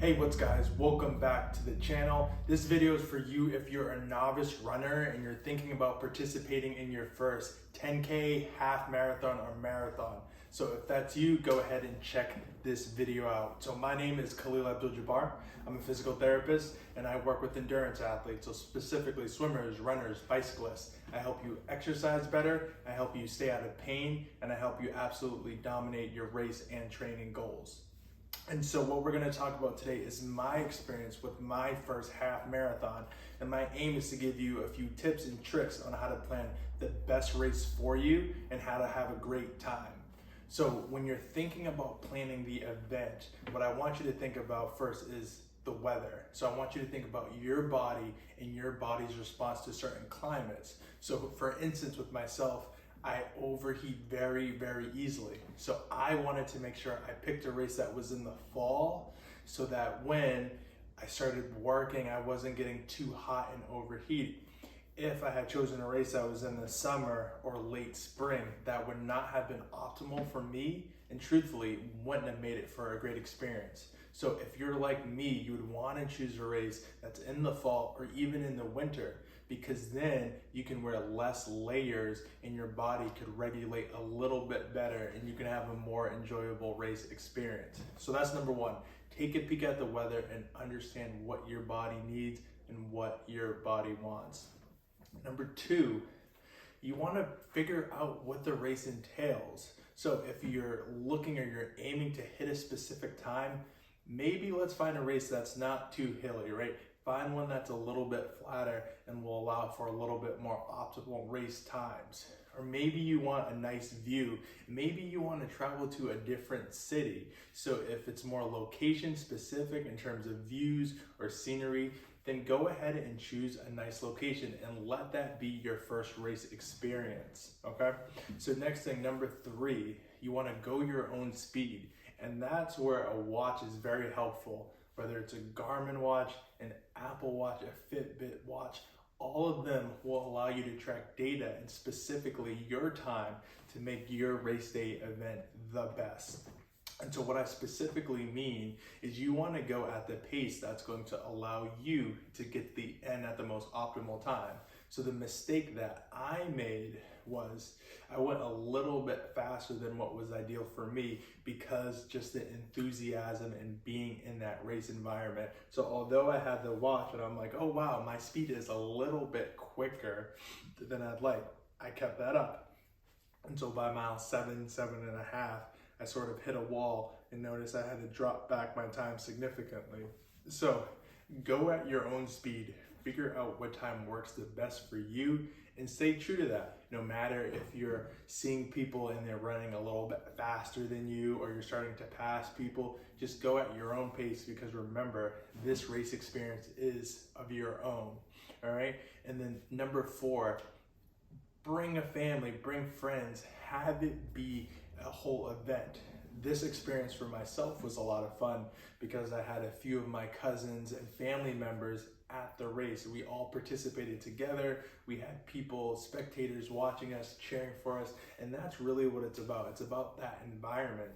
Hey, what's guys? Welcome back to the channel. This video is for you if you're a novice runner and you're thinking about participating in your first 10K, half marathon, or marathon. So if that's you, go ahead and check this video out. So my name is Khalil Abdul-Jabbar. I'm a physical therapist and I work with endurance athletes, so specifically swimmers, runners, bicyclists. I help you exercise better, I help you stay out of pain, and I help you absolutely dominate your race and training goals. And so what we're going to talk about today is my experience with my first half marathon. And my aim is to give you a few tips and tricks on how to plan the best race for you and how to have a great time. So when you're thinking about planning the event, what I want you to think about first is the weather. So I want you to think about your body and your body's response to certain climates. So for instance, with myself, I overheat very, very easily. So I wanted to make sure I picked a race that was in the fall so that when I started working, I wasn't getting too hot and overheated. If I had chosen a race that was in the summer or late spring, that would not have been optimal for me and truthfully wouldn't have made it for a great experience. So if you're like me, you would want to choose a race that's in the fall or even in the winter, because then you can wear less layers and your body could regulate a little bit better and you can have a more enjoyable race experience. So that's number one. Take a peek at the weather and understand what your body needs and what your body wants. Number two, you want to figure out what the race entails. So if you're looking or you're aiming to hit a specific time, maybe let's find a race that's not too hilly, right? Find one that's a little bit flatter and will allow for a little bit more optimal race times. Or maybe you want a nice view. Maybe you want to travel to a different city. So if it's more location specific in terms of views or scenery, then go ahead and choose a nice location and let that be your first race experience, okay? So next thing, number three, you want to go your own speed. And that's where a watch is very helpful. Whether it's a Garmin watch, an Apple Watch, a Fitbit watch, all of them will allow you to track data and specifically your time to make your race day event the best. And so what I specifically mean is you want to go at the pace that's going to allow you to get the end at the most optimal time. So the mistake that I made was I went a little bit faster than what was ideal for me because just the enthusiasm and being in that race environment. So although I had the watch and I'm like, oh wow, my speed is a little bit quicker than I'd like, I kept that up. And so by mile 7.5, I sort of hit a wall and noticed I had to drop back my time significantly. So go at your own speed, figure out what time works the best for you and stay true to that. No matter if you're seeing people and they're running a little bit faster than you or you're starting to pass people, just go at your own pace because remember, this race experience is of your own, all right? And then number four, bring a family, bring friends, have it be a whole event. This experience for myself was a lot of fun because I had a few of my cousins and family members at the race. We all participated together. We had people, spectators watching us, cheering for us, and that's really what it's about. It's about that environment.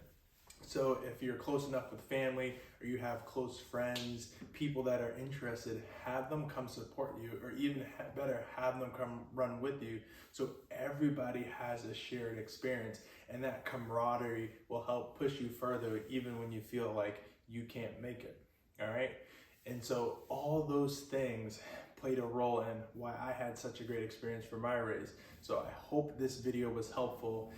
So if you're close enough with family or you have close friends, people that are interested, have them come support you, or even better, have them come run with you. So everybody has a shared experience and that camaraderie will help push you further even when you feel like you can't make it, all right? And so all those things played a role in why I had such a great experience for my race. So I hope this video was helpful.